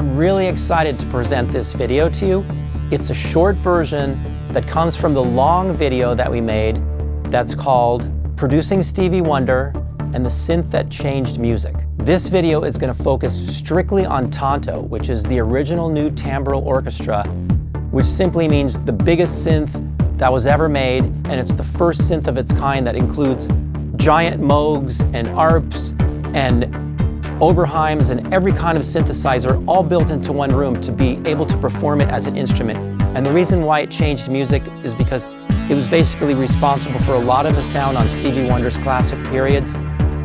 I'm really excited to present this video to you. It's a short version that comes from the long video that we made that's called Producing Stevie Wonder and the Synth That Changed Music. This video is going to focus strictly on TONTO, which is the original new Timbral Orchestra, which simply means the biggest synth that was ever made, and it's the first synth of its kind that includes giant Moogs and ARPs and Oberheims and every kind of synthesizer all built into one room to be able to perform it as an instrument. And the reason why it changed music is because it was basically responsible for a lot of the sound on Stevie Wonder's classic periods,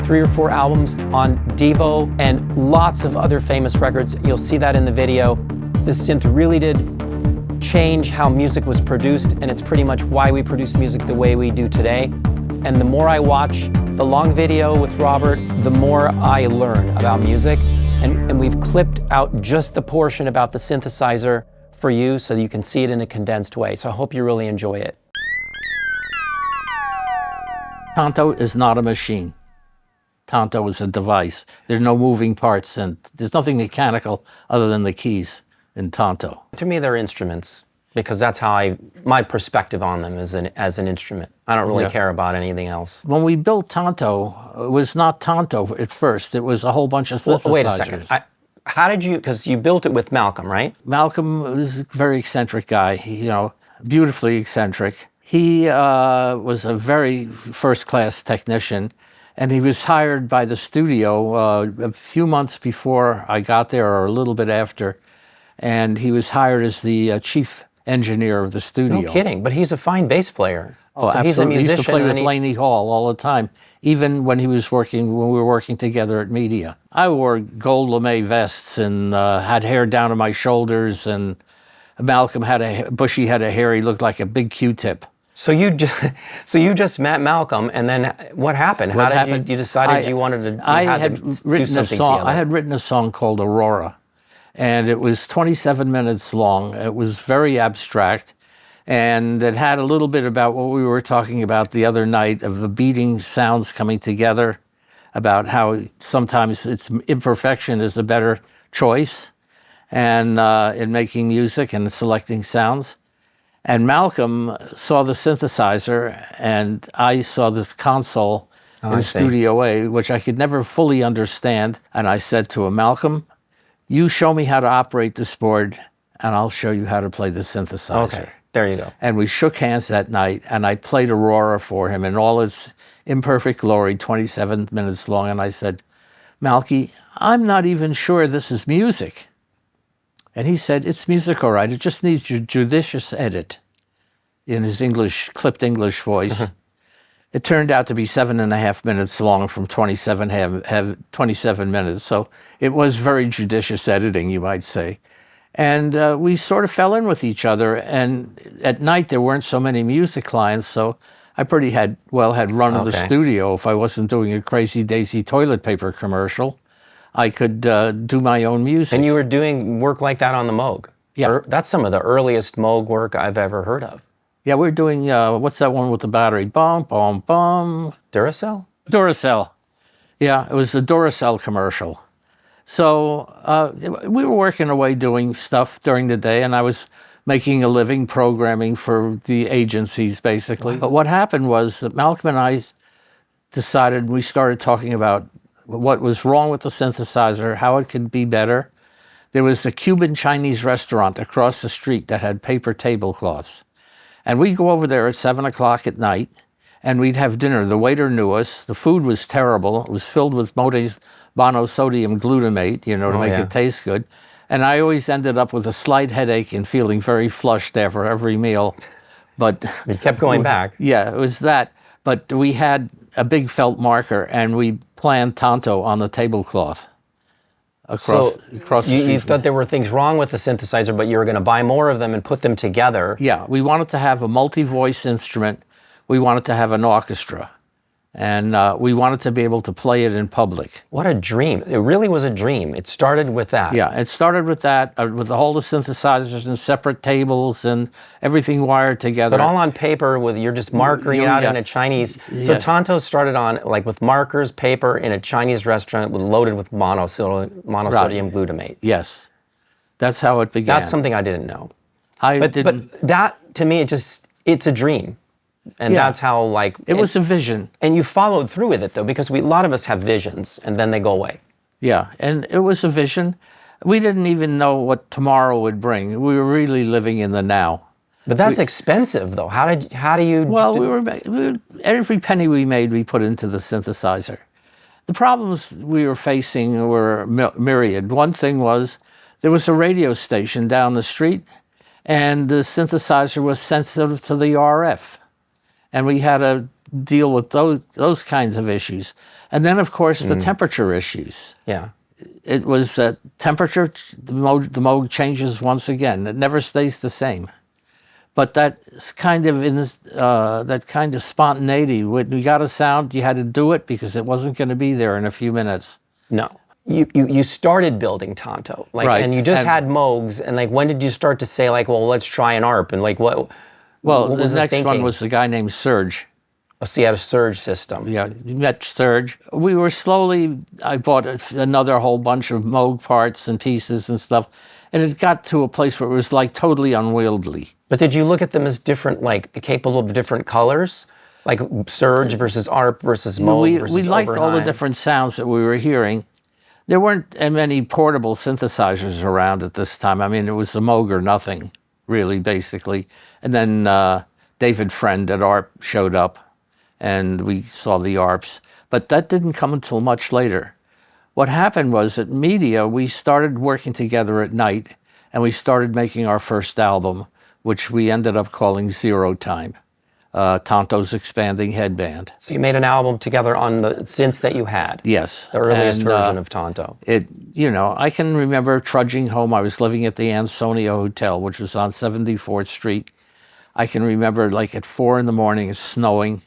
3 or 4 albums on Devo, and lots of other famous records. You'll see that in the video. This synth really did change how music was produced, and it's pretty much why we produce music the way we do today. And the more I watch the long video with Robert, the more I learn about music. And we've clipped out just the portion about the synthesizer for you so you can see it in a condensed way. So I hope you really enjoy it. TONTO is not a machine. TONTO is a device. There are no moving parts, and there's nothing mechanical other than the keys in TONTO. To me, they're instruments, because that's how my perspective on them is as an instrument. I don't really care about anything else. When we built TONTO, it was not TONTO at first. It was a whole bunch of synthesizers. Well, wait a second. How did you, because you built it with Malcolm, right? Malcolm was a very eccentric guy, beautifully eccentric. He was a very first-class technician, and he was hired by the studio a few months before I got there, or a little bit after, and he was hired as the chief engineer of the studio. No kidding, but he's a fine bass player. Oh, so absolutely. He's a musician. He used to play with Laney Hall all the time, even when we were working together at Media. I wore gold lame vests and had hair down to my shoulders, and Malcolm Bushy had a hair, he looked like a big Q-tip. So you just met Malcolm, and then what happened? How did you decided you wanted to do something together? I had written a song called Aurora, and it was 27 minutes long. It was very abstract, and it had a little bit about what we were talking about the other night, of the beating sounds coming together, about how sometimes imperfection is a better choice, and in making music and selecting sounds. And Malcolm saw the synthesizer, and I saw this console in Studio A, which I could never fully understand. And I said to him, Malcolm, you show me how to operate this board, and I'll show you how to play the synthesizer. Okay, there you go. And we shook hands that night, and I played Aurora for him in all its imperfect glory, 27 minutes long. And I said, Malky, I'm not even sure this is music. And he said, it's music, all right. It just needs a judicious edit, in his clipped English voice. It turned out to be 7.5 minutes long from 27 minutes. So it was very judicious editing, you might say. And we sort of fell in with each other. And at night, there weren't so many music clients. So I pretty had run the studio. If I wasn't doing a Crazy Daisy toilet paper commercial, I could do my own music. And you were doing work like that on the Moog? Yeah. That's some of the earliest Moog work I've ever heard of. Yeah, we're doing, what's that one with the battery? Bum, bum, bum. Duracell? Duracell. Yeah, it was a Duracell commercial. So we were working away doing stuff during the day, and I was making a living programming for the agencies, basically. Wow. But what happened was that Malcolm and I decided, we started talking about what was wrong with the synthesizer, how it could be better. There was a Cuban Chinese restaurant across the street that had paper tablecloths. And we'd go over there at 7 o'clock at night, and we'd have dinner. The waiter knew us. The food was terrible. It was filled with monosodium glutamate, to make it taste good. And I always ended up with a slight headache and feeling very flushed after every meal. But you kept going back. Yeah, it was that. But we had a big felt marker, and we planned TONTO on the tablecloth. Across the you thought there were things wrong with the synthesizer, but you were going to buy more of them and put them together. Yeah, we wanted to have a multi-voice instrument. We wanted to have an orchestra. And we wanted to be able to play it in public. What a dream. It really was a dream. It started with that. Yeah, it started with that, with the whole of synthesizers and separate tables and everything wired together. But all on paper, you're just markering it out in a Chinese. So TONTO started on, with markers, paper, in a Chinese restaurant loaded with monosodium glutamate. Yes. That's how it began. That's something I didn't know. But that, to me, it's a dream. And Yeah. that's how, like... It was a vision. And you followed through with it, though, because a lot of us have visions, and then they go away. Yeah, and it was a vision. We didn't even know what tomorrow would bring. We were really living in the now. But that's expensive, though. How do you... Well, every penny we made, we put into the synthesizer. The problems we were facing were myriad. One thing was there was a radio station down the street, and the synthesizer was sensitive to the RF. And we had to deal with those kinds of issues. And then, of course, the temperature issues. Yeah. It was temperature, the Moog changes once again. It never stays the same. But that kind of spontaneity, when you got a sound, you had to do it because it wasn't going to be there in a few minutes. No. You started building TONTO, like, right. And you just had Moogs, and like, when did you start to say, like, well, let's try an ARP, and like, what? Well, what was the next thinking? one was a guy named Serge. Oh, so you had a Serge system. Yeah, you met Serge. We were slowly, I bought another whole bunch of Moog parts and pieces and stuff, and it got to a place where it was like totally unwieldy. But did you look at them as different, like capable of different colors? Like Serge versus ARP versus Moog versus We liked all the Oberheim? different sounds that we were hearing. There weren't many portable synthesizers around at this time. I mean, it was the Moog or nothing, really, basically. And then David Friend at ARP showed up, and we saw the ARPs. But that didn't come until much later. What happened was at Media, we started working together at night, and we started making our first album, which we ended up calling Zero Time, Tonto's Expanding Headband. So you made an album together on the synths that you had? Yes. The earliest version of Tonto. I can remember trudging home. I was living at the Ansonia Hotel, which was on 74th Street. I can remember, like, at 4 in the morning, it's snowing,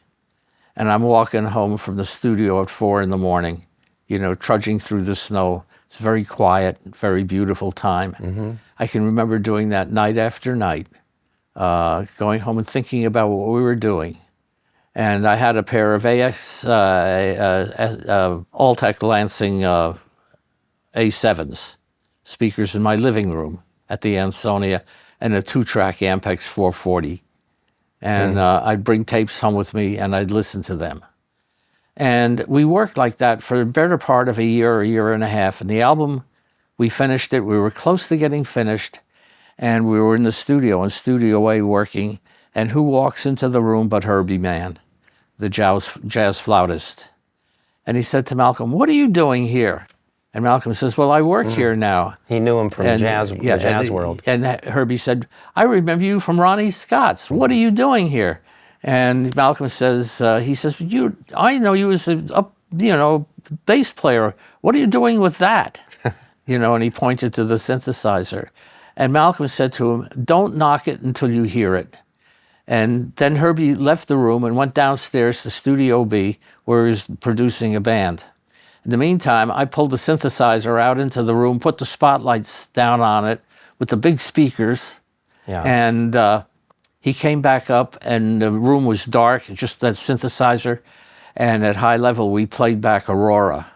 and I'm walking home from the studio at 4 in the morning, trudging through the snow. It's very quiet, very beautiful time. Mm-hmm. I can remember doing that night after night, going home and thinking about what we were doing. And I had a pair of Altec Lansing A7s speakers in my living room at the Ansonia, and a 2-track Ampex 440. And I'd bring tapes home with me, and I'd listen to them. And we worked like that for the better part of a year and a half. And the album, we finished it. We were close to getting finished, and we were in the studio, in Studio A, working. And who walks into the room but Herbie Mann, the jazz flautist? And he said to Malcolm, "What are you doing here?" And Malcolm says, "Well, I work here now." He knew him from the jazz world. And Herbie said, "I remember you from Ronnie Scott's. What are you doing here?" And Malcolm says, "I know you as a bass player. What are you doing with that?" And he pointed to the synthesizer. And Malcolm said to him, "Don't knock it until you hear it." And then Herbie left the room and went downstairs to Studio B, where he was producing a band. In the meantime, I pulled the synthesizer out into the room, put the spotlights down on it with the big speakers, and he came back up, and the room was dark, just that synthesizer, and at high level, we played back Aurora.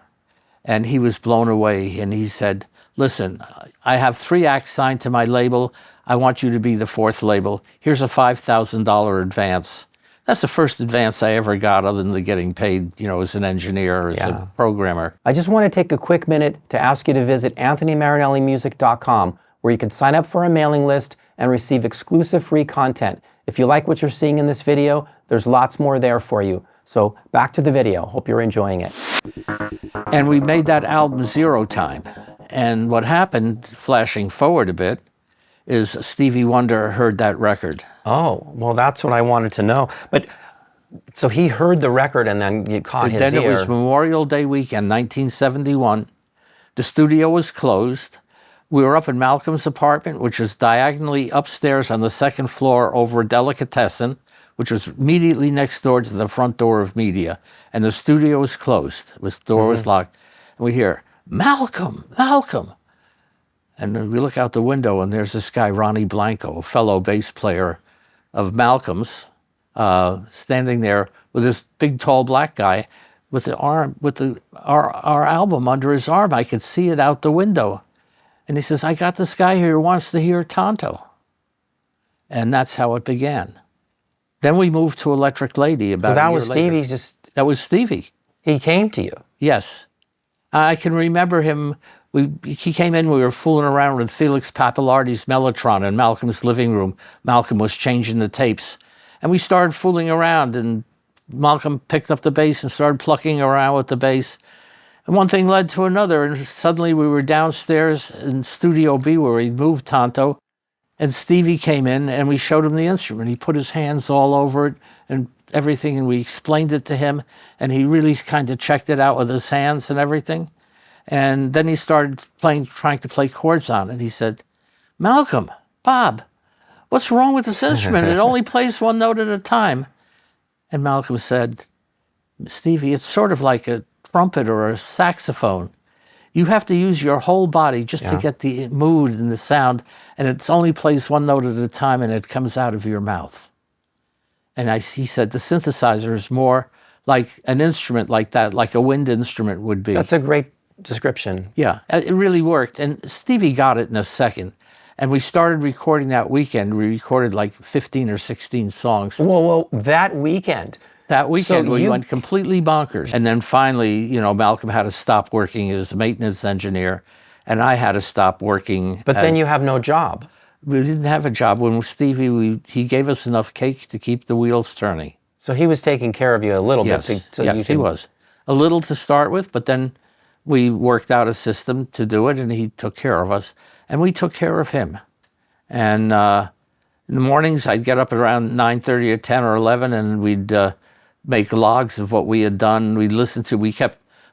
And he was blown away, and he said, "Listen, I have 3 acts signed to my label. I want you to be the 4th label. Here's a $5,000 advance." That's the first advance I ever got, other than getting paid, as an engineer or as a programmer. I just want to take a quick minute to ask you to visit AnthonyMarinelliMusic.com, where you can sign up for a mailing list and receive exclusive free content. If you like what you're seeing in this video, there's lots more there for you. So back to the video. Hope you're enjoying it. And we made that album Zero Time. And what happened, flashing forward a bit, is Stevie Wonder heard that record. Oh, well, that's what I wanted to know. But so he heard the record, and then you caught his ear. Then it was Memorial Day weekend, 1971. The studio was closed. We were up in Malcolm's apartment, which was diagonally upstairs on the 2nd floor over a delicatessen, which was immediately next door to the front door of Media. And the studio was closed. The door was locked. And we hear, "Malcolm, Malcolm." And then we look out the window, and there's this guy, Ronnie Blanco, a fellow bass player of Malcolm's, standing there with this big, tall black guy with our album under his arm. I could see it out the window. And he says, I got this guy here who wants to hear Tonto. And that's how it began. Then we moved to Electric Lady about a year later. That was Stevie. He came to you? Yes. I can remember him. He came in, we were fooling around with Felix Pappalardi's Mellotron in Malcolm's living room. Malcolm was changing the tapes. And we started fooling around, and Malcolm picked up the bass and started plucking around with the bass. And one thing led to another, and suddenly we were downstairs in Studio B where he moved Tonto, and Stevie came in and we showed him the instrument. He put his hands all over it and everything, and we explained it to him, and he really kind of checked it out with his hands and everything. And then he started trying to play chords on it. He said, Malcolm, Bob, what's wrong with this instrument? It only plays one note at a time. And Malcolm said, Stevie, it's sort of like a trumpet or a saxophone. You have to use your whole body just to get the mood and the sound, and it only plays one note at a time, and it comes out of your mouth. And he said the synthesizer is more like an instrument like that, like a wind instrument would be. That's a great description. Yeah, it really worked. And Stevie got it in a second. And we started recording that weekend. We recorded like 15 or 16 songs. Whoa, that weekend? That weekend, we went completely bonkers. And then finally, Malcolm had to stop working as a maintenance engineer, and I had to stop working. But then you have no job. We didn't have a job. When Stevie, he gave us enough cake to keep the wheels turning. So he was taking care of you a little bit. Yes, he was. A little to start with, but then we worked out a system to do it, and he took care of us, and we took care of him. And in the mornings, I'd get up around 9:30 or 10 or 11, and we'd make logs of what we had done.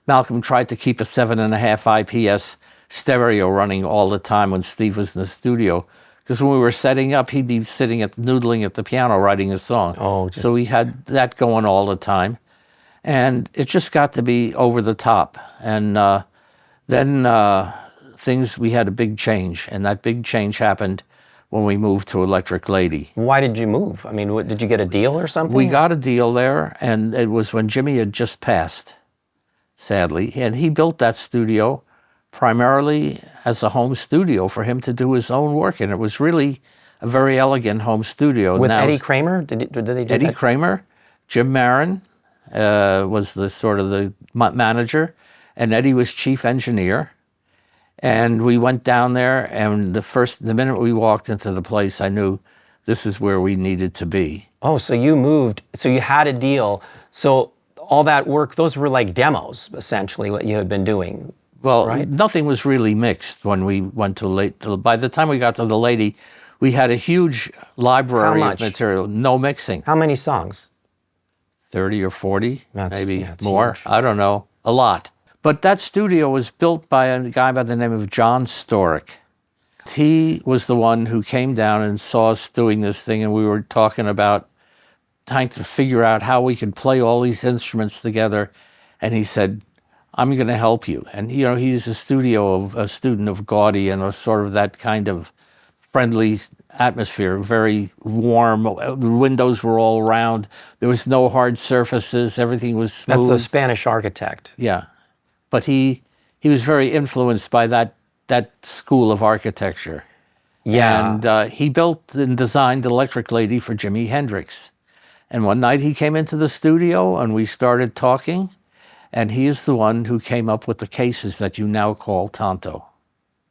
Malcolm tried to keep a 7.5 IPS stereo running all the time when Steve was in the studio. Because when we were setting up, he'd be noodling at the piano, writing a song. So we had that going all the time. And it just got to be over the top. And then we had a big change. And that big change happened when we moved to Electric Lady. Why did you move? I mean, did you get a deal or something? We got a deal there, and it was when Jimmy had just passed, sadly. And he built that studio primarily as a home studio for him to do his own work. And it was really a very elegant home studio. With Eddie Kramer? Did they do Eddie that? Kramer, Jim Marin was the manager, and Eddie was chief engineer. And we went down there, and the minute we walked into the place, I knew this is where we needed to be. Oh, so you moved, so you had a deal. So all that work, those were like demos, essentially, what you had been doing. Well, right? Nothing was really mixed when we went by the time we got to the Lady, we had a huge library of material, no mixing. How many songs? 30 or 40, maybe more. Huge. I don't know, a lot. But that studio was built by a guy by the name of John Storyk. He was the one who came down and saw us doing this thing, and we were talking about trying to figure out how we could play all these instruments together. And he said, I'm going to help you. And, he's a student of Gaudi and a sort of that kind of friendly atmosphere, very warm. The windows were all round. There was no hard surfaces. Everything was smooth. That's a Spanish architect. Yeah. But he was very influenced by that school of architecture. Yeah. And he built and designed Electric Lady for Jimi Hendrix. And one night he came into the studio and we started talking, and he is the one who came up with the cases that you now call Tonto.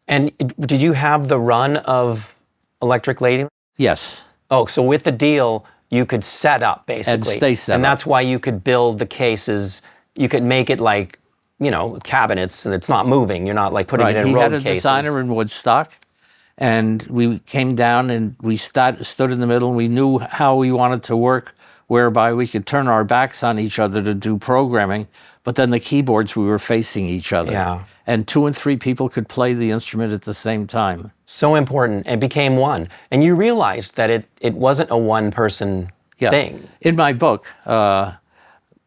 And did you have the run of Electric Lady? Yes. Oh, so with the deal, you could set up, basically. And stay set up. And that's why you could build the cases. You could make it like, cabinets, and it's not moving. You're not like putting it in road cases. He had a designer in Woodstock, and we came down and we stood in the middle, and we knew how we wanted to work, whereby we could turn our backs on each other to do programming, but then the keyboards, we were facing each other. Yeah. And 2 and 3 people could play the instrument at the same time. So important. It became one. And you realized that it wasn't a one-person thing. In my book,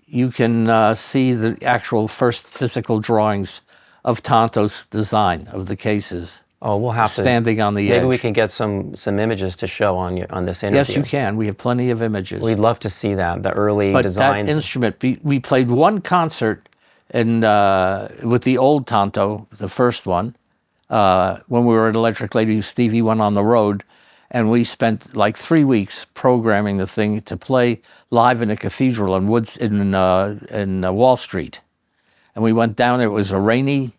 you can see the actual first physical drawings of Tonto's design of the cases. Oh, we'll have to. Standing on the edge. Maybe we can get some images to show on this interview. Yes, you can. We have plenty of images. We'd love to see that, the early designs. But that instrument, we played one concert with the old Tonto, the first one, when we were at Electric Lady, Stevie went on the road, and we spent like 3 weeks programming the thing to play live in a cathedral in Wall Street. And we went down there. It was a rainy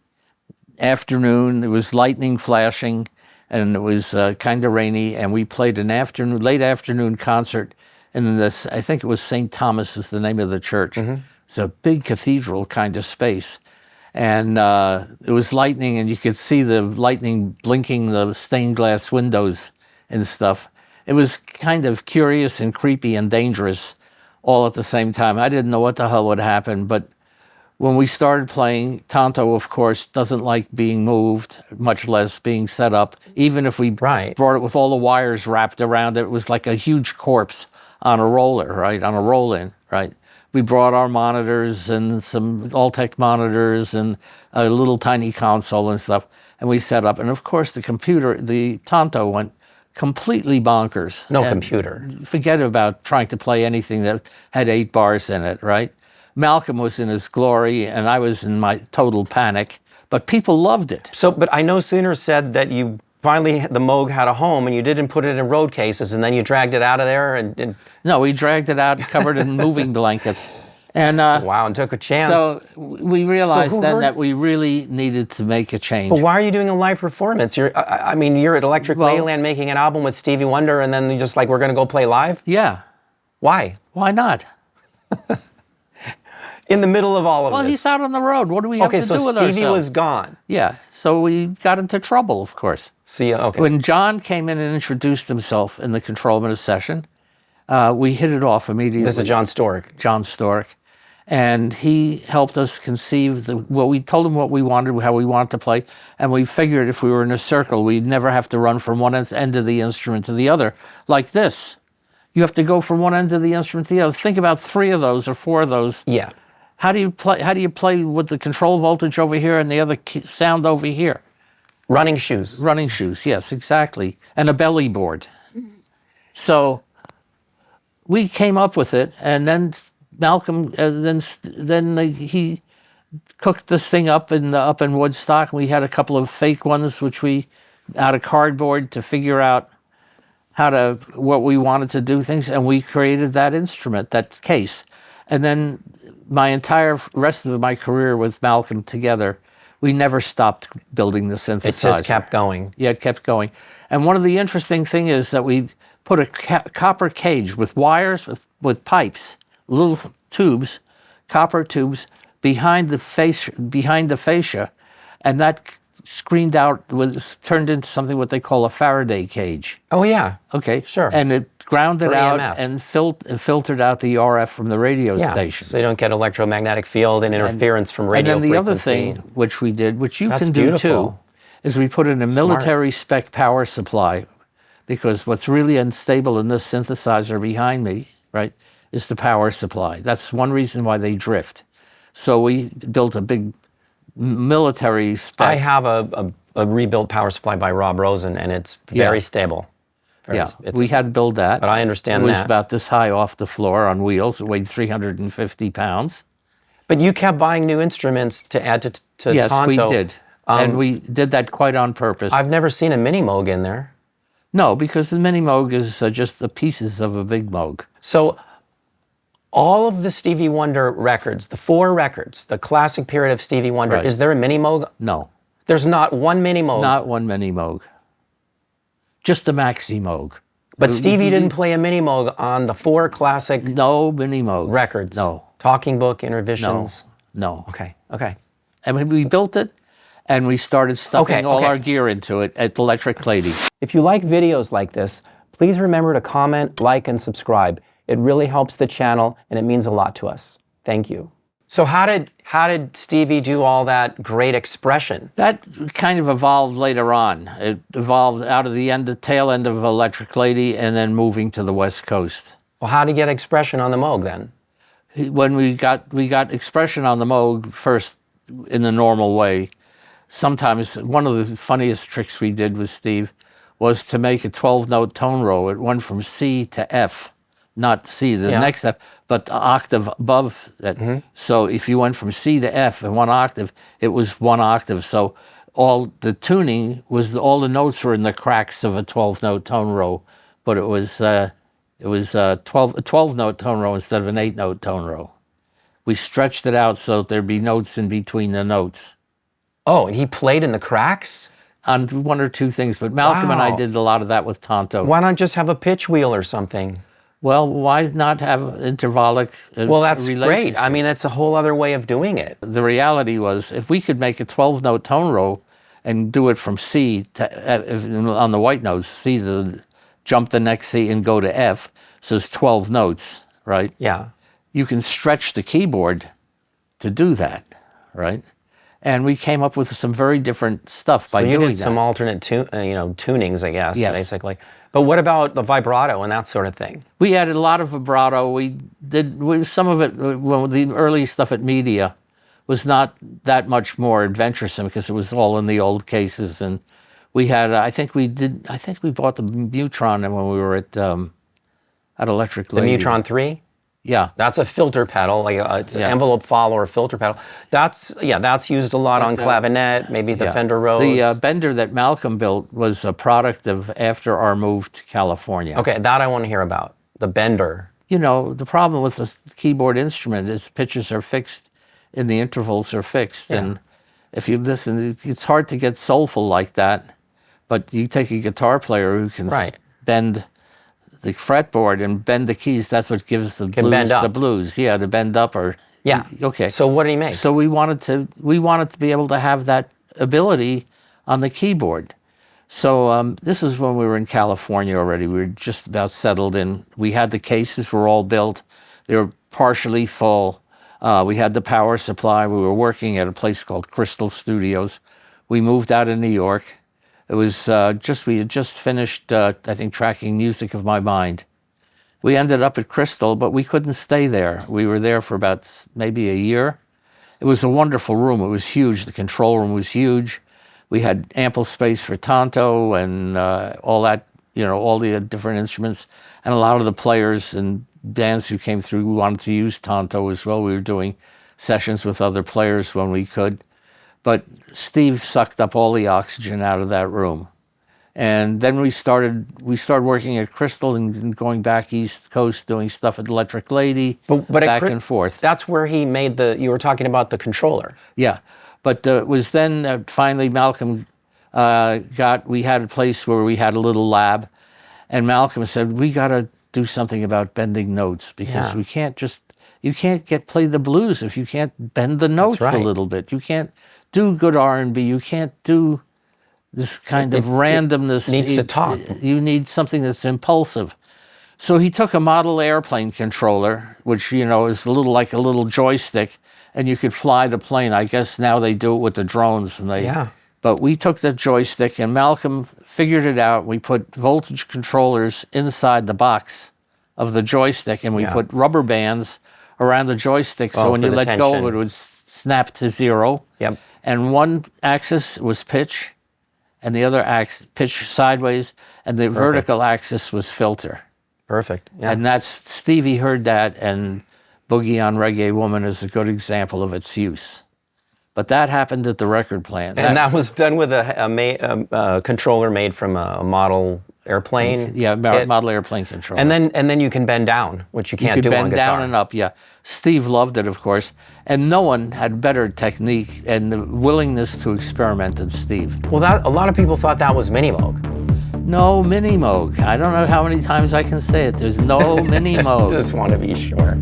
afternoon. There was lightning flashing, and it was kind of rainy. And we played an late afternoon concert in this. I think it was St. Thomas is the name of the church. It's a big cathedral kind of space. And it was lightning, and you could see the lightning blinking the stained glass windows and stuff. It was kind of curious and creepy and dangerous all at the same time. I didn't know what the hell would happen, but when we started playing, TONTO, of course, doesn't like being moved, much less being set up. Even if we brought it with all the wires wrapped around it, it was like a huge corpse on a roller, right, on a roll-in, right? We brought our monitors and some Altec monitors and a little tiny console and stuff, and we set up. And of course, the TONTO went completely bonkers. No computer. Forget about trying to play anything that had 8 bars in it, right? Malcolm was in his glory, and I was in my total panic, but people loved it. So, but I know Sooner said that you finally, the Moog had a home, and you didn't put it in road cases, and then you dragged it out of there and No, we dragged it out, covered it in moving blankets. And wow, and took a chance. So we realized that we really needed to make a change. But why are you doing a live performance? You're at Electric Ladyland making an album with Stevie Wonder, and then you're just like, we're going to go play live? Yeah. Why? Why not? In the middle of all of this. Well, he's out on the road. What do we have to do with ourselves? Okay, so Stevie was gone. Yeah, so we got into trouble, of course. See, okay. When John came in and introduced himself in the control minute session, we hit it off immediately. This is John Storyk. John Storyk. And he helped us conceive we told him what we wanted, how we wanted to play, and we figured if we were in a circle, we'd never have to run from one end of the instrument to the other, like this. You have to go from one end of the instrument to the other. Think about 3 of those or 4 of those. Yeah. How do you play with the control voltage over here and the other sound over here? Running shoes. Running shoes, yes, exactly. And a belly board. So we came up with it, and then Malcolm, he cooked this thing up in Woodstock. We had a couple of fake ones, which we, out of cardboard, to figure out what we wanted to do things, and we created that instrument, that case. And then my entire rest of my career with Malcolm together, we never stopped building the synthesizer. It just kept going. Yeah, it kept going. And one of the interesting things is that we put a copper cage with wires, with pipes, little tubes, copper tubes, behind the fascia, and that screened out, turned into something what they call a Faraday cage. Oh, yeah. Okay. Sure. And it grounded out EMF. and filtered out the RF from the radio station. So you don't get electromagnetic field and interference from radio frequency. And then the other thing which we did, which you can do too, is we put in a military spec power supply, because what's really unstable in this synthesizer behind me, right, is the power supply. That's one reason why they drift. So we built a big military spec. I have a rebuilt power supply by Rob Rosen, and it's very stable. We had to build that. But I understand that. It was about this high off the floor on wheels. It weighed 350 pounds. But you kept buying new instruments to add to TONTO. Yes, we did. And we did that quite on purpose. I've never seen a Minimoog in there. No, because the Minimoog is just the pieces of a big Moog. So all of the Stevie Wonder records, the 4 records, the classic period of Stevie Wonder, is there a Minimoog? No. There's not one Minimoog? Not one Minimoog. Just a Maxi Moog. But Stevie didn't play a Minimoog on the 4 classic Minimoog records? No. Talking Book, Innervisions? No. Okay. And we built it, and we started stuffing all our gear into it at Electric Lady. If you like videos like this, please remember to comment, like, and subscribe. It really helps the channel, and it means a lot to us. Thank you. So how did Stevie do all that great expression? That kind of evolved later on. It evolved out of the tail end of Electric Lady, and then moving to the West Coast. Well, how did he get expression on the Moog then? When we got expression on the Moog first in the normal way. Sometimes one of the funniest tricks we did with Steve was to make a 12-note tone row. It went from C to F, not C, the next F, but the octave above that. So if you went from C to F in 1 octave, it was 1 octave. So all the tuning was all the notes were in the cracks of a 12-note tone row, but it was a 12-note tone row instead of an 8-note tone row. We stretched it out so there'd be notes in between the notes. Oh, and he played in the cracks? On one or two things, but Malcolm and I Wow. did a lot of that with Tonto. Why not just have a pitch wheel or something? Well, why not have intervallic Well, that's great. relationship? I mean, that's a whole other way of doing it. The reality was, if we could make a 12-note tone row and do it from C to, on the white notes, C to jump the next C and go to F, so it's 12 notes, right? Yeah. You can stretch the keyboard to do that, right? And we came up with some very different stuff by So you doing did some that. alternate tunings, I guess, Yes. basically. But what about the vibrato and that sort of thing? We added a lot of vibrato. Some of it, well, the early stuff at Media was not that much more adventuresome because it was all in the old cases. And we had, I think we bought the Mutron when we were at Electric The Lady. Mutron 3? Yeah. That's a filter pedal, like it's an Yeah. envelope follower filter pedal. That's used a lot on clavinet, maybe the Yeah. Fender Rhodes. The Bender that Malcolm built was a product of after our move to California. Okay, that I want to hear about. The Bender. You know, the problem with the keyboard instrument is pitches are fixed and the intervals are fixed. Yeah. And if you listen, it's hard to get soulful like that. But you take a guitar player who can Right. bend the fretboard and bend the keys, that's what gives the Can blues bend up. the blues. Yeah, to bend up or... Yeah. Okay. So what did he make? So we wanted to be able to have that ability on the keyboard. So this is when we were in California already. We were just about settled in. We had the cases were all built. They were partially full. We had the power supply. We were working at a place called Crystal Studios. We moved out of New York. It was we had just finished, I think, tracking Music of My Mind. We ended up at Crystal, but we couldn't stay there. We were there for about maybe a year. It was a wonderful room. It was huge. The control room was huge. We had ample space for Tonto and all that, you know, all the different instruments. And a lot of the players and bands who came through wanted to use Tonto as well. We were doing sessions with other players when we could. But Steve sucked up all the oxygen out of that room. And then we started working at Crystal and going back East Coast, doing stuff at Electric Lady, But back and forth. That's where he made you were talking about the controller. Yeah. But it was then finally Malcolm we had a place where we had a little lab. And Malcolm said, we got to do something about bending notes because Yeah. you can't play the blues if you can't bend the notes right. a little bit. You can't do good R&B. You can't do this kind of randomness. It needs to talk. You need something that's impulsive. So he took a model airplane controller, which, you know, is like a little joystick, and you could fly the plane. I guess now they do it with the drones. Yeah. But we took the joystick, and Malcolm figured it out. We put voltage controllers inside the box of the joystick, and we put rubber bands around the joystick, so when for you the let go of tension. it would snap to zero. Yep. And one axis was pitch, and the other axis pitch sideways, and the vertical axis was filter. Perfect. Yeah. And that's Stevie heard that, and Boogie on Reggae Woman is a good example of its use. But that happened at the record plant. And that was done with a controller made from a model airplane. Yeah, kit. model airplane controller. And then you can bend down, which you can't you could do on bend guitar. down and up, yeah. Steve loved it, of course. And no one had better technique and the willingness to experiment than Steve. Well, a lot of people thought that was Minimoog. No Minimoog. I don't know how many times I can say it. There's no Minimoog. Just want to be sure.